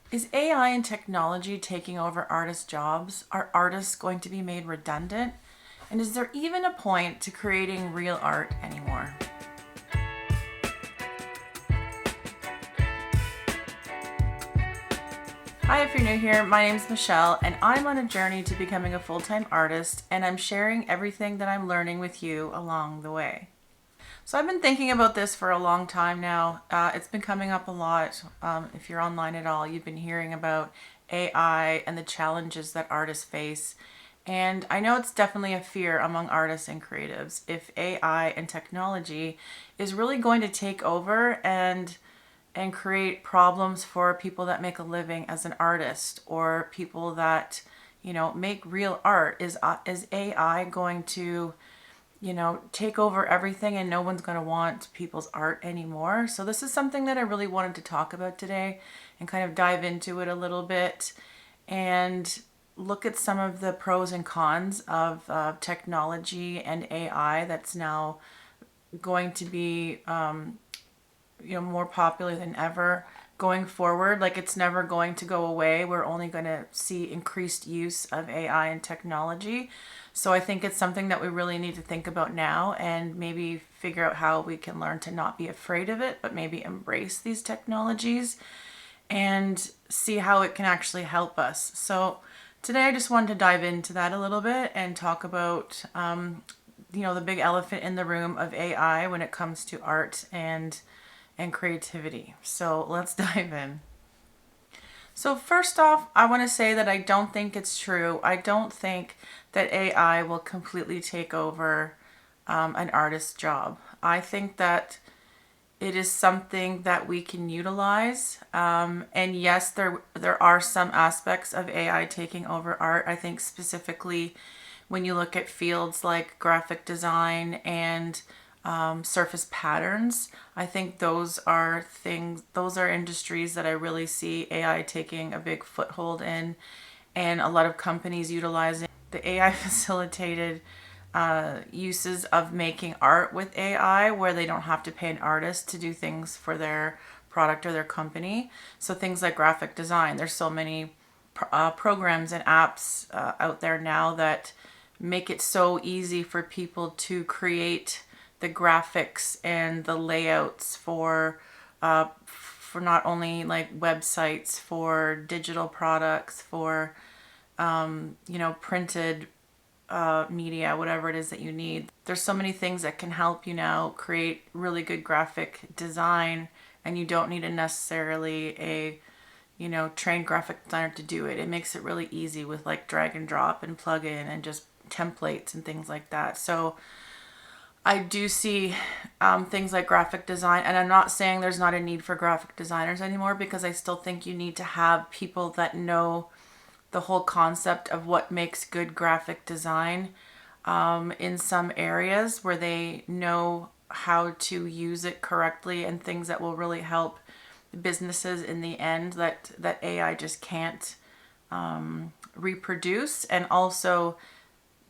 Is AI and technology taking over artists' jobs? Are artists going to be made redundant? And is there even a point to creating real art anymore? Hi, if you're new here, my name's Michelle, and I'm on a journey to becoming a full-time artist, and I'm sharing everything that I'm learning with you along the way. So I've been thinking about this for a long time now. It's been coming up a lot. If you're online at all, you've been hearing about AI and the challenges that artists face. And I know it's definitely a fear among artists and creatives if AI and technology is really going to take over and create problems for people that make a living as an artist or people that make real art. Is AI going to take over everything and no one's going to want people's art anymore? So this is something that I really wanted to talk about today and kind of dive into it a little bit and look at some of the pros and cons of technology and AI that's now going to be more popular than ever going forward. Like, it's never going to go away. We're only going to see increased use of AI and technology. So I think it's something that we really need to think about now and maybe figure out how we can learn to not be afraid of it, but maybe embrace these technologies and see how it can actually help us. So today I just wanted to dive into that a little bit and talk about the big elephant in the room of AI when it comes to art and creativity. So let's dive in. So first off, I want to say that I don't think it's true. I don't think that AI will completely take over an artist's job. I think that it is something that we can utilize. And yes, there are some aspects of AI taking over art. I think specifically when you look at fields like graphic design and surface patterns, I think those are industries that I really see AI taking a big foothold in, and a lot of companies utilizing the AI facilitated uses of making art with AI where they don't have to pay an artist to do things for their product or their company. So things like graphic design, there's so many programs and apps out there now that make it so easy for people to create the graphics and the layouts for not only like websites, for digital products, for printed media, whatever it is that you need. There's so many things that can help you now create really good graphic design, and you don't need necessarily a trained graphic designer to do it. It makes it really easy with like drag and drop and plug in and just templates and things like that. So I do see things like graphic design, and I'm not saying there's not a need for graphic designers anymore, because I still think you need to have people that know the whole concept of what makes good graphic design in some areas where they know how to use it correctly and things that will really help businesses in the end that AI just can't reproduce. And also,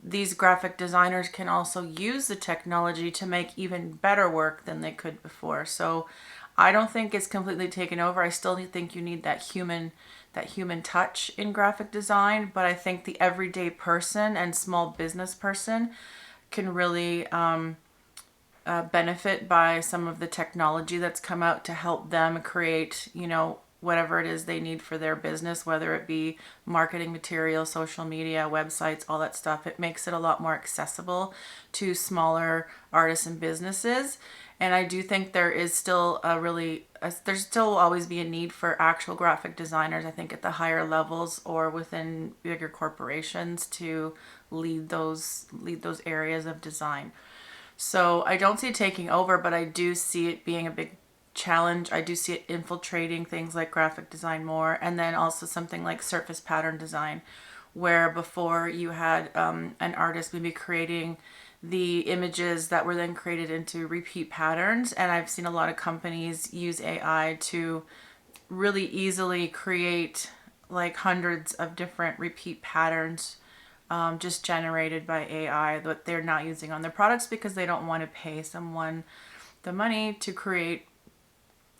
these graphic designers can also use the technology to make even better work than they could before. So I don't think it's completely taken over. I still think you need that human touch in graphic design, but I think the everyday person and small business person can really benefit by some of the technology that's come out to help them create, whatever it is they need for their business, whether it be marketing material, social media, websites, all that stuff. It makes it a lot more accessible to smaller artists and businesses. And I do think there is still there's still always be a need for actual graphic designers, I think, at the higher levels or within bigger corporations to lead those areas of design. So I don't see it taking over, but I do see it being a big challenge. I do see it infiltrating things like graphic design more, and then also something like surface pattern design, where before you had an artist maybe creating the images that were then created into repeat patterns. And I've seen a lot of companies use AI to really easily create like hundreds of different repeat patterns just generated by AI that they're not using on their products because they don't want to pay someone the money to create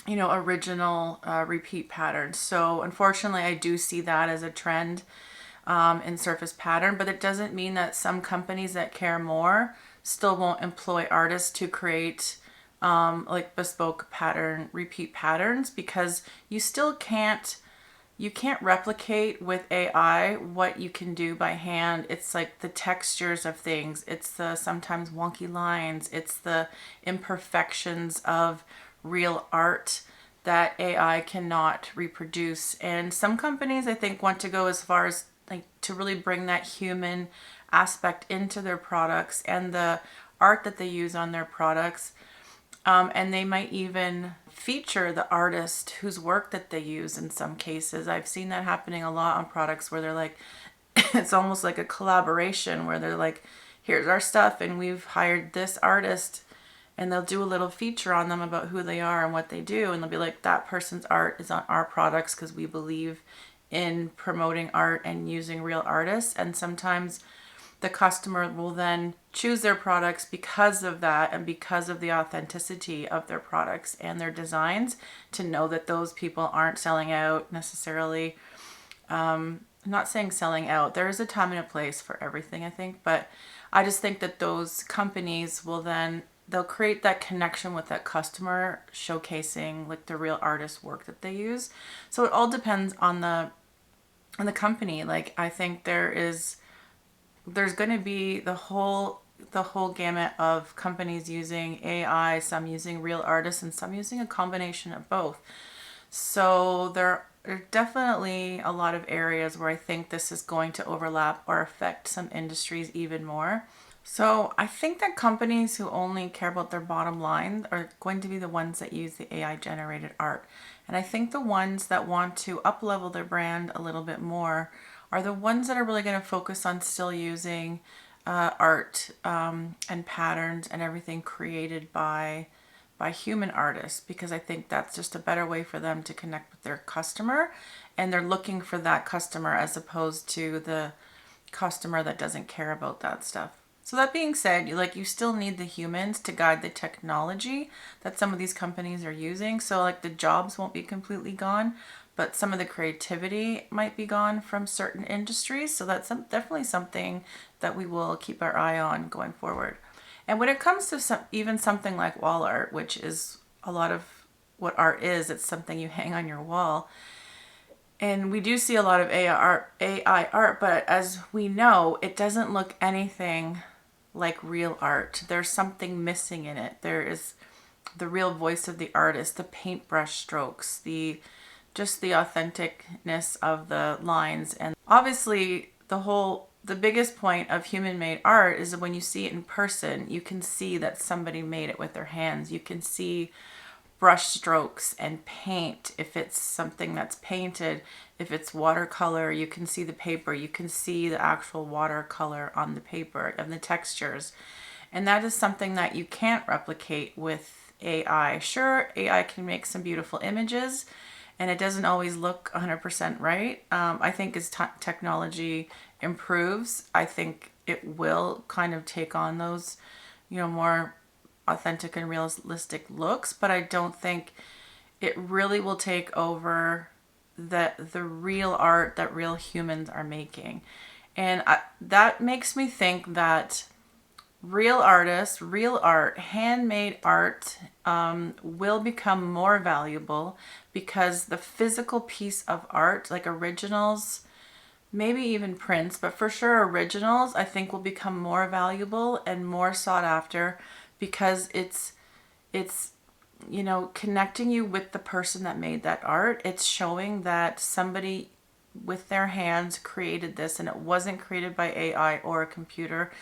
original repeat patterns. So unfortunately, I do see that as a trend in surface pattern, but it doesn't mean that some companies that care more still won't employ artists to create like bespoke pattern, repeat patterns, because you can't replicate with AI what you can do by hand. It's like the textures of things, it's the sometimes wonky lines, it's the imperfections of real art that AI cannot reproduce. And some companies, I think, want to go as far as like to really bring that human aspect into their products and the art that they use on their products. And they might even feature the artist whose work that they use in some cases. I've seen that happening a lot on products where they're like, it's almost like a collaboration where they're like, here's our stuff and we've hired this artist, and they'll do a little feature on them about who they are and what they do. And they'll be like, that person's art is on our products because we believe in promoting art and using real artists. And sometimes the customer will then choose their products because of that and because of the authenticity of their products and their designs, to know that those people aren't selling out necessarily. I'm not saying selling out. There is a time and a place for everything, I think, but I just think that those companies will then they'll create that connection with that customer, showcasing like the real artist work that they use. So it all depends on the company. Like I think there's going to be the whole gamut of companies using AI, some using real artists, and some using a combination of both. So there are definitely a lot of areas where I think this is going to overlap or affect some industries even more. So I think that companies who only care about their bottom line are going to be the ones that use the AI generated art. And I think the ones that want to up level their brand a little bit more are the ones that are really going to focus on still using art and patterns and everything created by human artists, because I think that's just a better way for them to connect with their customer, and they're looking for that customer as opposed to the customer that doesn't care about that stuff. So that being said, you still need the humans to guide the technology that some of these companies are using. So like the jobs won't be completely gone, but some of the creativity might be gone from certain industries. So that's definitely something that we will keep our eye on going forward. And when it comes to even something like wall art, which is a lot of what art is, it's something you hang on your wall. And we do see a lot of AI art, but as we know, it doesn't look anything like real art. There's something missing in it. There is the real voice of the artist, the paintbrush strokes, just the authenticness of the lines. And obviously the biggest point of human made art is that when you see it in person, you can see that somebody made it with their hands. You can see brush strokes and paint. If it's something that's painted, if it's watercolor, you can see the paper, you can see the actual watercolor on the paper and the textures. And that is something that you can't replicate with AI. Sure, AI can make some beautiful images, and it doesn't always look 100% right. I think as technology improves, I think it will kind of take on those, more authentic and realistic looks, but I don't think it really will take over the real art that real humans are making. And that makes me think that real artists, real art, handmade art will become more valuable, because the physical piece of art, like originals, maybe even prints, but for sure originals, I think will become more valuable and more sought after, because it's connecting you with the person that made that art. It's showing that somebody with their hands created this, and it wasn't created by AI or a computer.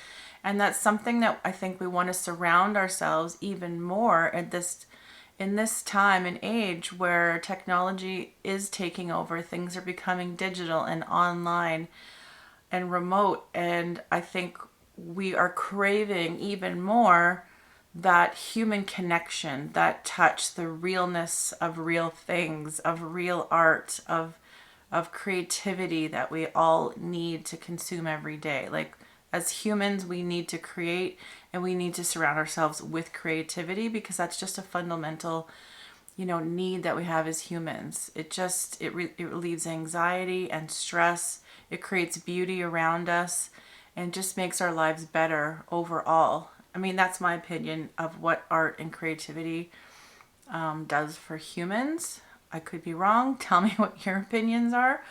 And that's something that I think we want to surround ourselves even more in this time and age where technology is taking over. Things are becoming digital and online and remote, and I think we are craving even more that human connection, that touch, the realness of real things, of real art, of creativity that we all need to consume every day. Like as humans, we need to create, and we need to surround ourselves with creativity, because that's just a fundamental need that we have as humans. It relieves anxiety and stress. It creates beauty around us and just makes our lives better overall. I mean, that's my opinion of what art and creativity does for humans. I could be wrong. Tell me what your opinions are.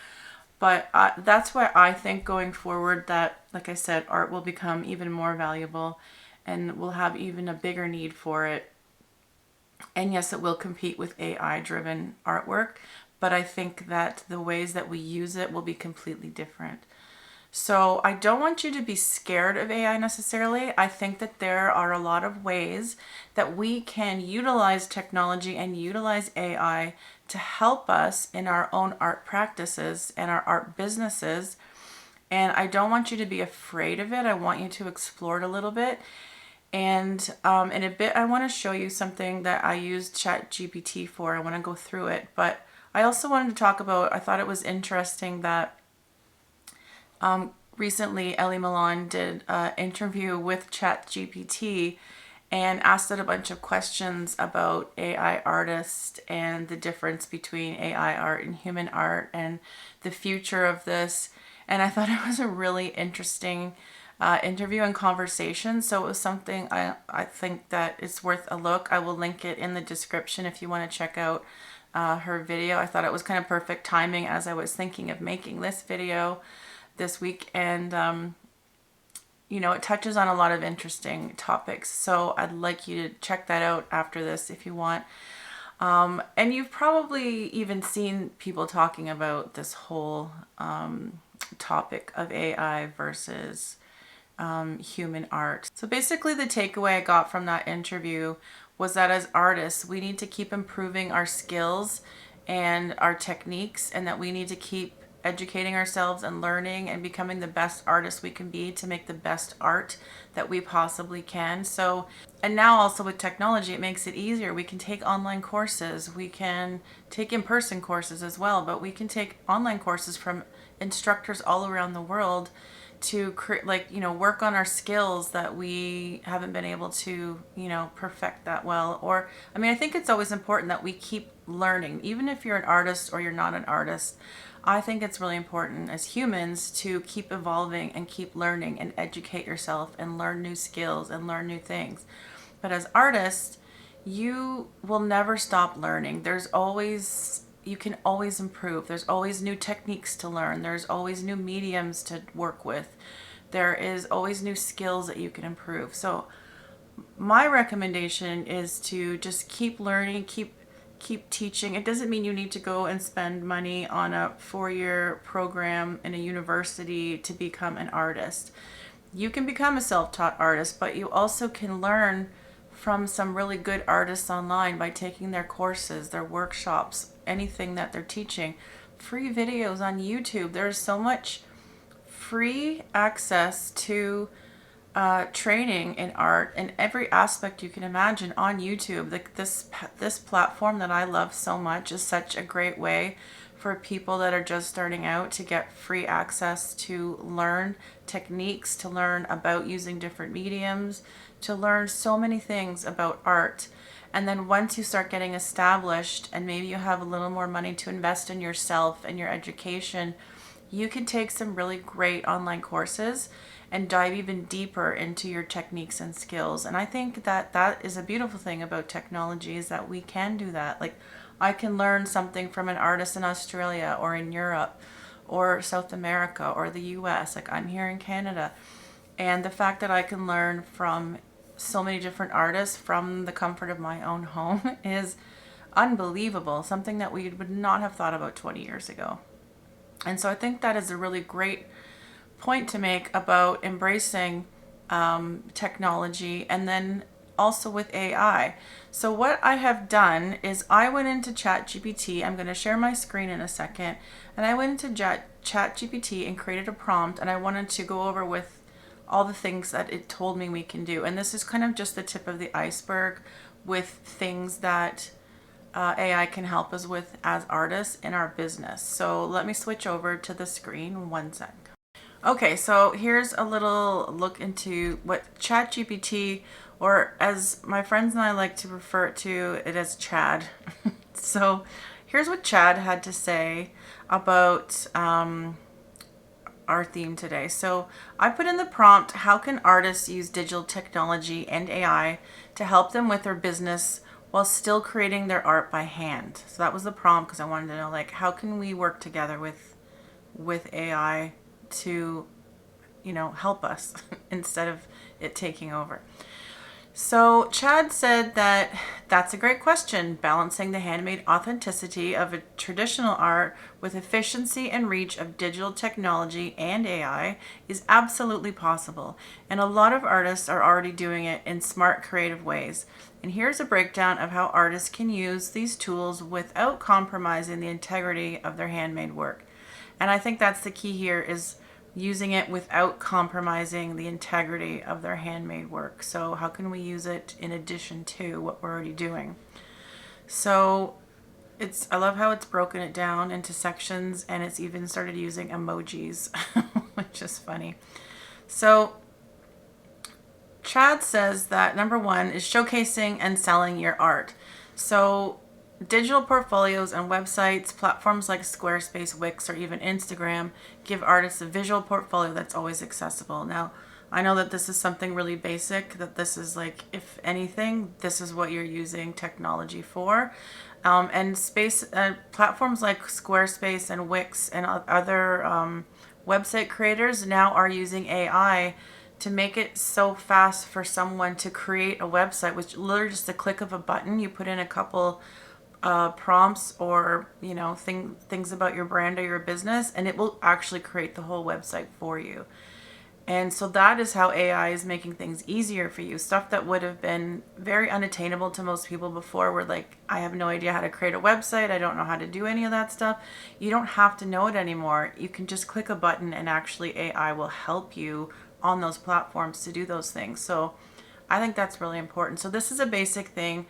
But that's why I think going forward that, like I said, art will become even more valuable and we'll have even a bigger need for it. And yes, it will compete with AI-driven artwork, but I think that the ways that we use it will be completely different. So I don't want you to be scared of AI necessarily. I think that there are a lot of ways that we can utilize technology and utilize AI to help us in our own art practices and our art businesses. And I don't want you to be afraid of it. I want you to explore it a little bit. And in a bit, I want to show you something that I used ChatGPT for. I want to go through it. But I also wanted to talk about, I thought it was interesting that recently Ellie Milan did an interview with ChatGPT and asked it a bunch of questions about AI artists and the difference between AI art and human art and the future of this. And I thought it was a really interesting interview and conversation. So it was something I think that it's worth a look. I will link it in the description if you want to check out her video. I thought it was kind of perfect timing as I was thinking of making this video this week, and it touches on a lot of interesting topics, so I'd like you to check that out after this if you want. And you've probably even seen people talking about this whole topic of AI versus human art. So basically the takeaway I got from that interview was that as artists we need to keep improving our skills and our techniques, and that we need to keep educating ourselves and learning and becoming the best artists we can be to make the best art that we possibly can. So, and now also with technology, it makes it easier. We can take online courses, we can take in-person courses as well, but we can take online courses from instructors all around the world to work on our skills that we haven't been able to, perfect that well. Or, I mean, I think it's always important that we keep learning, even if you're an artist or you're not an artist. I think it's really important as humans to keep evolving and keep learning and educate yourself and learn new skills and learn new things. But as artists, you will never stop learning. You can always improve. There's always new techniques to learn. There's always new mediums to work with. There is always new skills that you can improve. So my recommendation is to just keep learning, keep teaching. It doesn't mean you need to go and spend money on a 4-year program in a university to become an artist. You can become a self-taught artist, but you also can learn from some really good artists online by taking their courses, their workshops, anything that they're teaching. Free videos on YouTube. There's so much free access to training in art in every aspect you can imagine on YouTube. This platform that I love so much is such a great way for people that are just starting out to get free access to learn techniques, to learn about using different mediums, to learn so many things about art. And then once you start getting established and maybe you have a little more money to invest in yourself and your education, you can take some really great online courses and dive even deeper into your techniques and skills. And I think that that is a beautiful thing about technology, is that we can do that. Like, I can learn something from an artist in Australia or in Europe or South America or the US. Like, I'm here in Canada. And the fact that I can learn from so many different artists from the comfort of my own home is unbelievable. Something that we would not have thought about 20 years ago. And so I think that is a really great point to make about embracing technology, and then also with AI. So what I have done is I went into ChatGPT. I'm going to share my screen in a second. And I went into ChatGPT and created a prompt, and I wanted to go over with all the things that it told me we can do. And this is kind of just the tip of the iceberg with things that AI can help us with as artists in our business. So let me switch over to the screen one sec. Okay, so here's a little look into what ChatGPT, or as my friends and I like to refer to it as Chad, So here's what Chad had to say about our theme today. So I put in the prompt, how can artists use digital technology and AI to help them with their business while still creating their art by hand? So that was the prompt, because I wanted to know, like, how can we work together with AI to, help us instead of it taking over. So Chad said that that's a great question. Balancing the handmade authenticity of a traditional art with efficiency and reach of digital technology and AI is absolutely possible. And a lot of artists are already doing it in smart, creative ways. And here's a breakdown of how artists can use these tools without compromising the integrity of their handmade work. And I think that's the key here, is using it without compromising the integrity of their handmade work. So how can we use it in addition to what we're already doing? So I love how it's broken it down into sections, and it's even started using emojis, which is funny. So Chad says that number one is showcasing and selling your art. So digital portfolios and websites, platforms like Squarespace, Wix, or even Instagram give artists a visual portfolio that's always accessible. Now, I know that this is something really basic, that this is like, if anything, this is what you're using technology for. And platforms like Squarespace and Wix and other website creators now are using AI to make it so fast for someone to create a website, which literally just a click of a button, you put in a couple prompts or things about your brand or your business, and it will actually create the whole website for you. And so that is how AI is making things easier for you. Stuff that would have been very unattainable to most people before, where like, I have no idea how to create a website, I don't know how to do any of that stuff. You don't have to know it anymore. You can just click a button and actually AI will help you on those platforms to do those things. So I think that's really important. So this is a basic thing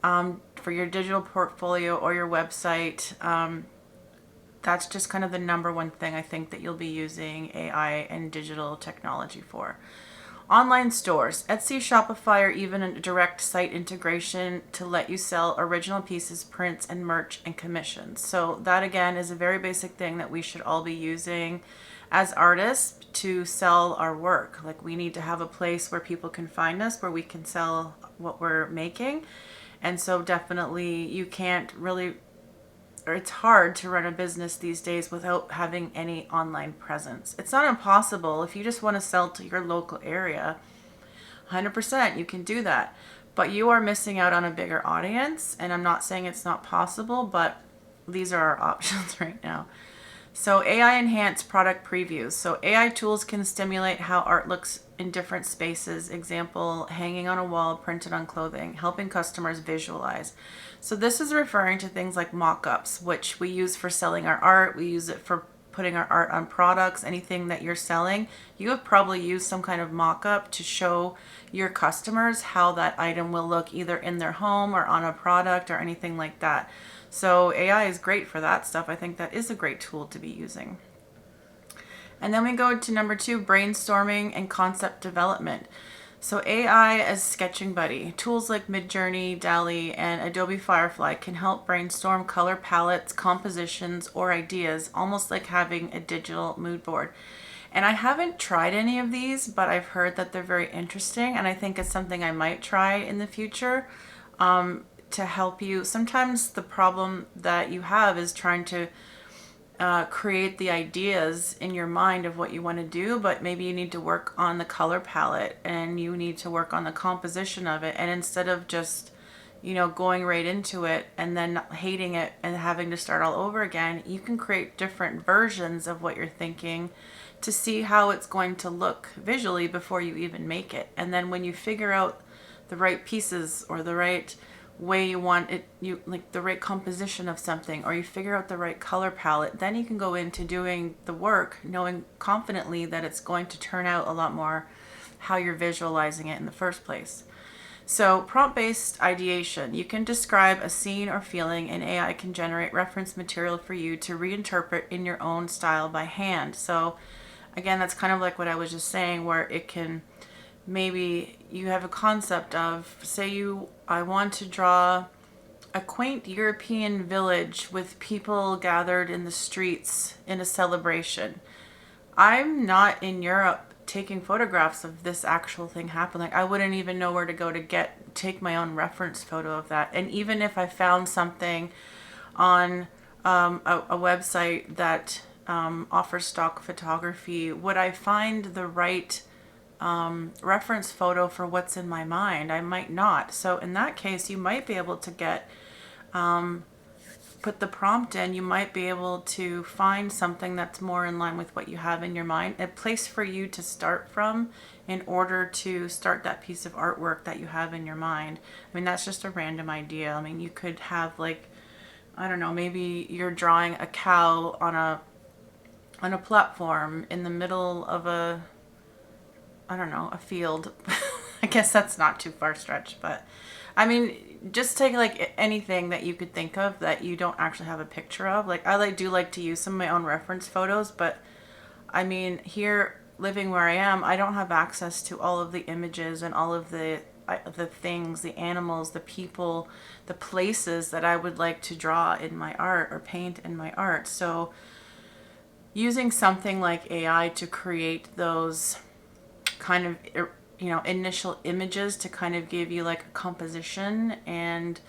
for your digital portfolio or your website. That's just kind of the number one thing I think that you'll be using AI and digital technology for. Online stores, Etsy, Shopify, or even a direct site integration to let you sell original pieces, prints, and merch and commissions. So that again is a very basic thing that we should all be using as artists to sell our work. Like, we need to have a place where people can find us, where we can sell what we're making. And so definitely you can't really, or it's hard to run a business these days without having any online presence. It's not impossible. If you just want to sell to your local area, 100% you can do that. But you are missing out on a bigger audience. And I'm not saying it's not possible, but these are our options right now. So AI enhanced product previews. So AI tools can stimulate how art looks in different spaces. Example, hanging on a wall, printed on clothing, helping customers visualize. So this is referring to things like mock-ups, which we use for selling our art. We use it for putting our art on products. Anything that you're selling, you have probably used some kind of mock-up to show your customers how that item will look either in their home or on a product or anything like that. So AI is great for that stuff. I think that is a great tool to be using. And then we go to number two, brainstorming and concept development. So AI as sketching buddy. Tools like Midjourney, DALL-E, and Adobe Firefly can help brainstorm color palettes, compositions, or ideas, almost like having a digital mood board. And I haven't tried any of these, but I've heard that they're very interesting, and I think it's something I might try in the future. To help you. Sometimes the problem that you have is trying to create the ideas in your mind of what you want to do, but maybe you need to work on the color palette and you need to work on the composition of it. And instead of just, going right into it and then hating it and having to start all over again, you can create different versions of what you're thinking to see how it's going to look visually before you even make it. And then when you figure out the right pieces or the right way you want it, you like the right composition of something, or you figure out the right color palette, then you can go into doing the work knowing confidently that it's going to turn out a lot more how you're visualizing it in the first place. So prompt-based ideation, you can describe a scene or feeling, and AI can generate reference material for you to reinterpret in your own style by hand. So again, that's kind of like what I was just saying, where it can, maybe you have a concept of, say I want to draw a quaint European village with people gathered in the streets in a celebration. I'm not in Europe taking photographs of this actual thing happening. Like, I wouldn't even know where to go to take my own reference photo of that. And even if I found something on a website that offers stock photography, would I find the right reference photo for what's in my mind? I might not. So in that case, you might be able to put the prompt in, you might be able to find something that's more in line with what you have in your mind, a place for you to start from in order to start that piece of artwork that you have in your mind. I mean, that's just a random idea. I mean, you could have, like, I don't know, maybe you're drawing a cow on a platform in the middle of a field. I guess that's not too far stretched, but I mean, just take like anything that you could think of that you don't actually have a picture of. Like, I do like to use some of my own reference photos, but I mean, here living where I am, I don't have access to all of the images and all of the things, the animals, the people, the places that I would like to draw in my art or paint in my art. So using something like AI to create those kind of, initial images to kind of give you like a composition and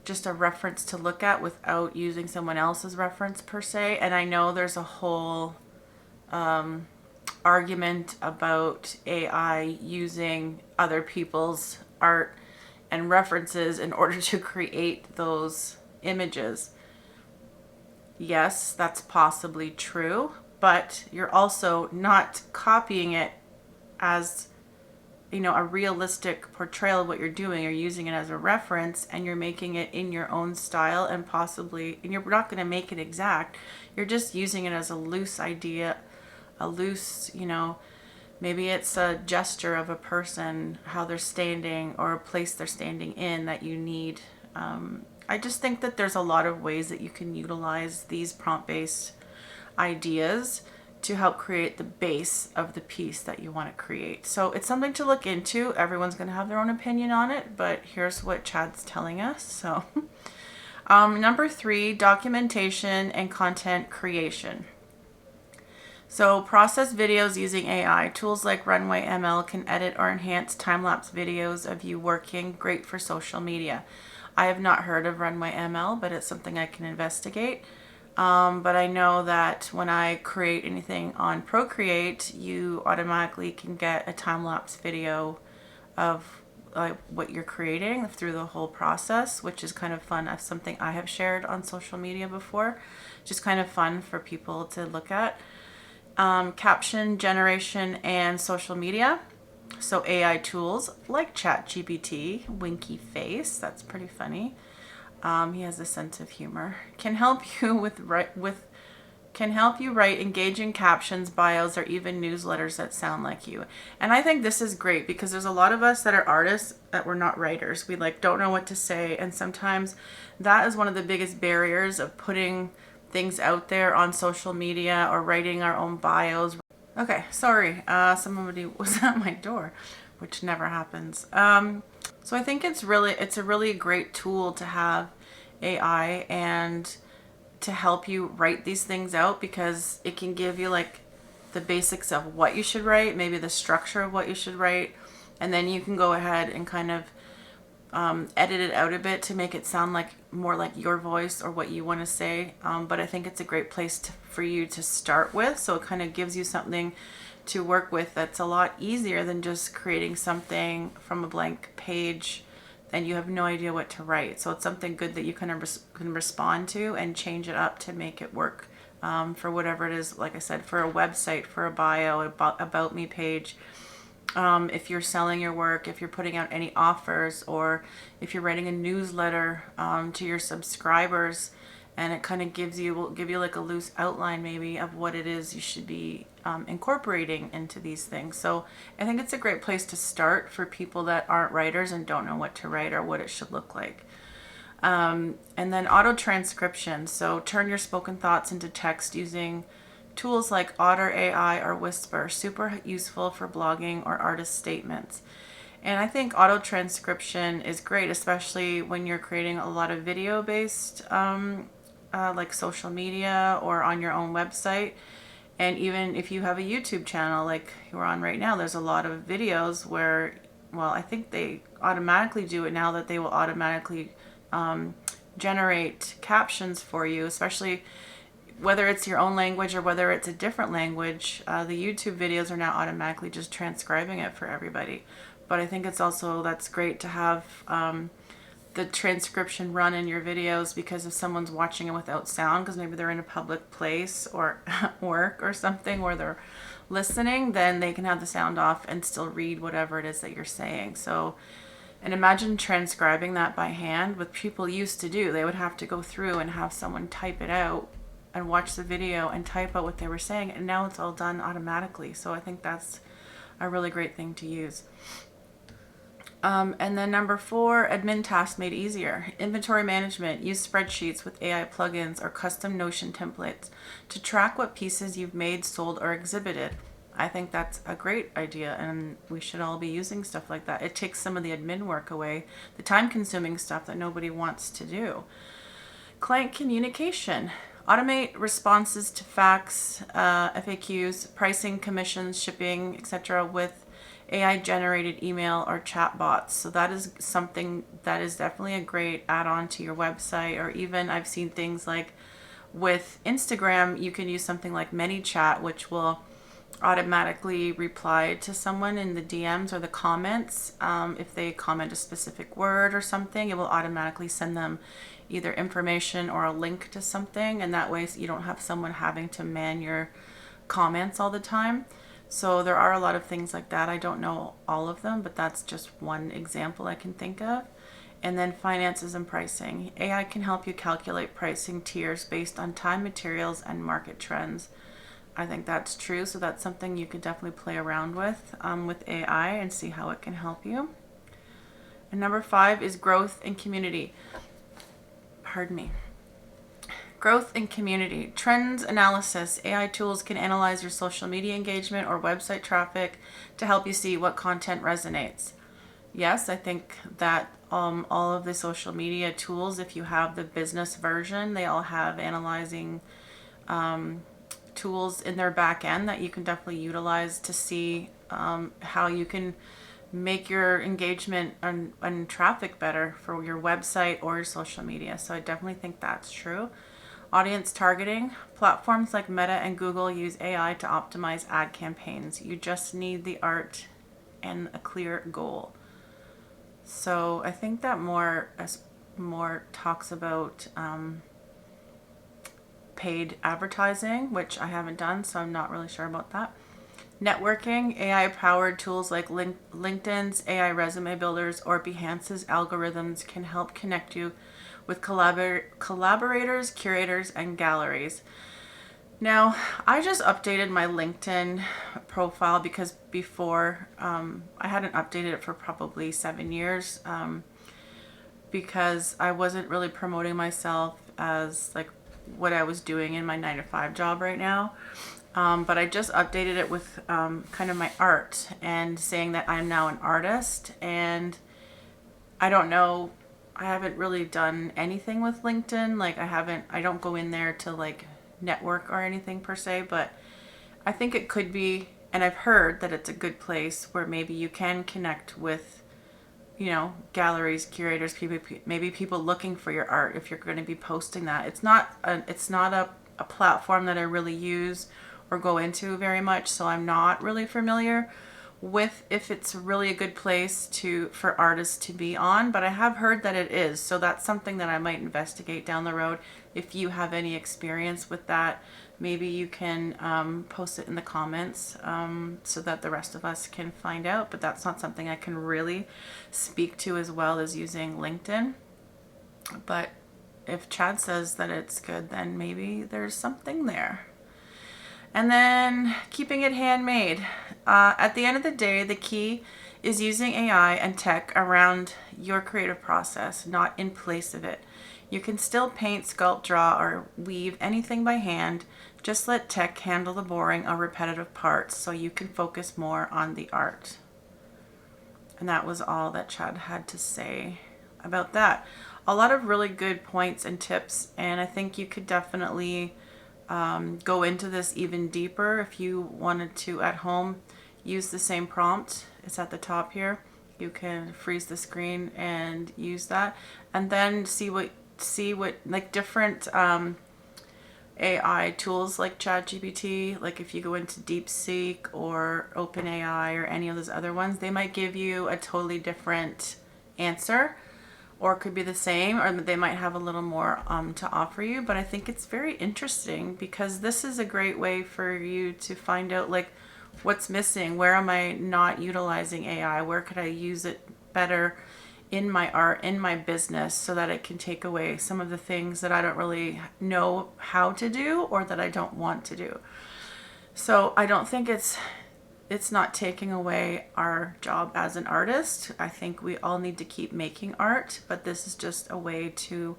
just a reference to look at without using someone else's reference per se. And I know there's a whole argument about AI using other people's art and references in order to create those images. Yes, that's possibly true, but you're also not copying it as, a realistic portrayal of what you're doing. You're using it as a reference and you're making it in your own style, and you're not going to make it exact. You're just using it as a loose idea, maybe it's a gesture of a person, how they're standing, or a place they're standing in that you need. I just think that there's a lot of ways that you can utilize these prompt-based ideas to help create the base of the piece that you want to create. So it's something to look into. Everyone's going to have their own opinion on it, but here's what Chad's telling us. So number 3, documentation and content creation. So process videos using AI. Tools like Runway ML can edit or enhance time-lapse videos of you working, great for social media. I have not heard of Runway ML, but it's something I can investigate. But I know that when I create anything on Procreate, you automatically can get a time-lapse video of what you're creating through the whole process, which is kind of fun. That's something I have shared on social media before. Just kind of fun for people to look at. Caption generation and social media. So AI tools like ChatGPT, winky face, that's pretty funny. He has a sense of humor. Can help you write engaging captions, bios, or even newsletters that sound like you. And I think this is great because there's a lot of us that are artists that we're not writers. We don't know what to say, and sometimes that is one of the biggest barriers of putting things out there on social media or writing our own bios. Okay, sorry, somebody was at my door, which never happens. So I think it's a really great tool to have AI and to help you write these things out, because it can give you like the basics of what you should write, maybe the structure of what you should write, and then you can go ahead and kind of edit it out a bit to make it sound like more like your voice or what you want to say. But I think it's a great place for you to start with. So it kind of gives you something to work with that's a lot easier than just creating something from a blank page and you have no idea what to write. So it's something good that you can respond to and change it up to make it work for whatever it is. Like I said, for a website, for a bio, about me page. If you're selling your work, if you're putting out any offers, or if you're writing a newsletter to your subscribers, and it kind of will give you like a loose outline maybe of what it is you should be incorporating into these things. So I think it's a great place to start for people that aren't writers and don't know what to write or what it should look like. And then auto transcription. So turn your spoken thoughts into text using tools like Otter AI or Whisper. Super useful for blogging or artist statements. And I think auto transcription is great, especially when you're creating a lot of video based, like social media or on your own website. And even if you have a YouTube channel like you're on right now, there's a lot of videos where, well, I think they automatically do it now, that they will automatically generate captions for you, especially whether it's your own language or whether it's a different language. The YouTube videos are now automatically just transcribing it for everybody. But I think it's also, that's great to have the transcription run in your videos, because if someone's watching it without sound, because maybe they're in a public place or at work or something where they're listening, then they can have the sound off and still read whatever it is that you're saying. So, and imagine transcribing that by hand, what people used to do. They would have to go through and have someone type it out and watch the video and type out what they were saying, and now it's all done automatically. So I think that's a really great thing to use. And then number 4, admin tasks made easier. Inventory management. Use spreadsheets with AI plugins or custom Notion templates to track what pieces you've made, sold, or exhibited. I think that's a great idea, and we should all be using stuff like that. It takes some of the admin work away, the time-consuming stuff that nobody wants to do. Client communication. Automate responses to fax, FAQs, pricing, commissions, shipping, etc. with AI-generated email or chat bots. So that is something that is definitely a great add-on to your website. Or even I've seen things like with Instagram, you can use something like ManyChat, which will automatically reply to someone in the DMs or the comments. If they comment a specific word or something, it will automatically send them either information or a link to something, and that way you don't have someone having to man your comments all the time. So there are a lot of things like that. I don't know all of them, but that's just one example I can think of. And then finances and pricing. AI can help you calculate pricing tiers based on time, materials, and market trends. I think that's true. So that's something you could definitely play around with AI and see how it can help you. And number 5 is growth and community. Pardon me. Growth and community. Trends analysis. AI tools can analyze your social media engagement or website traffic to help you see what content resonates. Yes, I think that all of the social media tools, if you have the business version, they all have analyzing tools in their back end that you can definitely utilize to see how you can make your engagement and traffic better for your website or your social media. So I definitely think that's true. Audience targeting. Platforms like Meta and Google use AI to optimize ad campaigns. You just need the art and a clear goal. So I think that more talks about paid advertising, which I haven't done, so I'm not really sure about that. Networking. AI-powered tools like LinkedIn's AI resume builders or Behance's algorithms can help connect you with collaborators, curators, and galleries. Now, I just updated my LinkedIn profile because before I hadn't updated it for probably 7 years because I wasn't really promoting myself as like what I was doing in my 9-to-5 job right now. But I just updated it with kind of my art and saying that I'm now an artist. And I don't know, I haven't really done anything with LinkedIn. Like I don't go in there to like network or anything per se, but I think it could be, and I've heard that it's a good place where maybe you can connect with, you know, galleries, curators, people, maybe people looking for your art if you're going to be posting that. It's not a platform that I really use or go into very much, so I'm not really familiar with if it's really a good place for artists to be on, but I have heard that it is, so that's something that I might investigate down the road. If you have any experience with that, maybe you can post it in the comments so that the rest of us can find out, but that's not something I can really speak to as well as using LinkedIn. But if Chad says that it's good, then maybe there's something there. And then keeping it handmade. At the end of the day, the key is using AI and tech around your creative process, not in place of it. You can still paint, sculpt, draw, or weave anything by hand. Just let tech handle the boring or repetitive parts so you can focus more on the art. And that was all that Chad had to say about that. A lot of really good points and tips, and I think you could definitely go into this even deeper if you wanted to at home. Use the same prompt. It's at the top here. You can freeze the screen and use that, and then see what like different AI tools like ChatGPT, like if you go into DeepSeek or OpenAI or any of those other ones, they might give you a totally different answer, or it could be the same, or they might have a little more to offer you. But I think it's very interesting because this is a great way for you to find out like what's missing, where am I not utilizing AI, where could I use it better in my art, in my business, so that it can take away some of the things that I don't really know how to do or that I don't want to do. So I don't think it's not taking away our job as an artist. I think we all need to keep making art, but this is just a way to,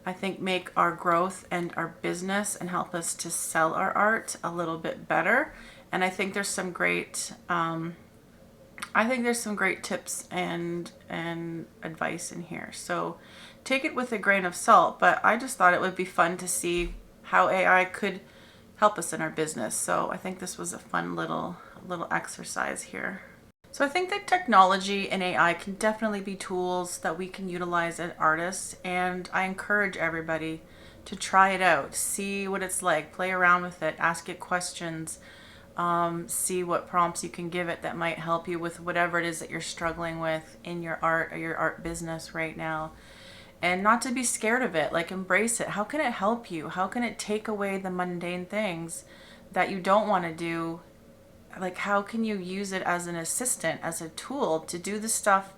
I think, make our growth and our business and help us to sell our art a little bit better. And I think there's some great tips and advice in here. So take it with a grain of salt, but I just thought it would be fun to see how AI could help us in our business. So I think this was a fun little exercise here. So I think that technology and AI can definitely be tools that we can utilize as artists, and I encourage everybody to try it out, see what it's like, play around with it, ask it questions, see what prompts you can give it that might help you with whatever it is that you're struggling with in your art or your art business right now. And not to be scared of it, like embrace it. How can it help you? How can it take away the mundane things that you don't want to do? Like how can you use it as an assistant, as a tool to do the stuff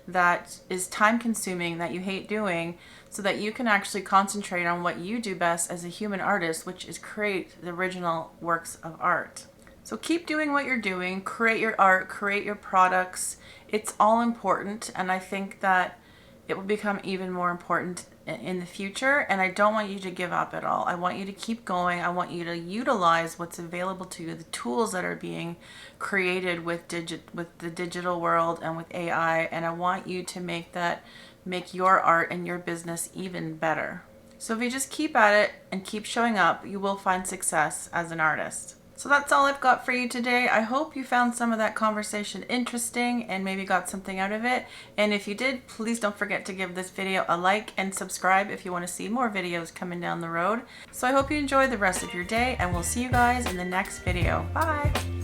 that is time consuming, that you hate doing, so that you can actually concentrate on what you do best as a human artist, which is create the original works of art. So keep doing what you're doing, create your art, create your products. It's all important, and I think that it will become even more important in the future, and I don't want you to give up at all. I want you to keep going. I want you to utilize what's available to you, the tools that are being created with the digital world and with AI, and I want you to make your art and your business even better. So if you just keep at it and keep showing up, you will find success as an artist. So that's all I've got for you today. I hope you found some of that conversation interesting and maybe got something out of it. And if you did, please don't forget to give this video a like and subscribe if you want to see more videos coming down the road. So I hope you enjoy the rest of your day, and we'll see you guys in the next video. Bye!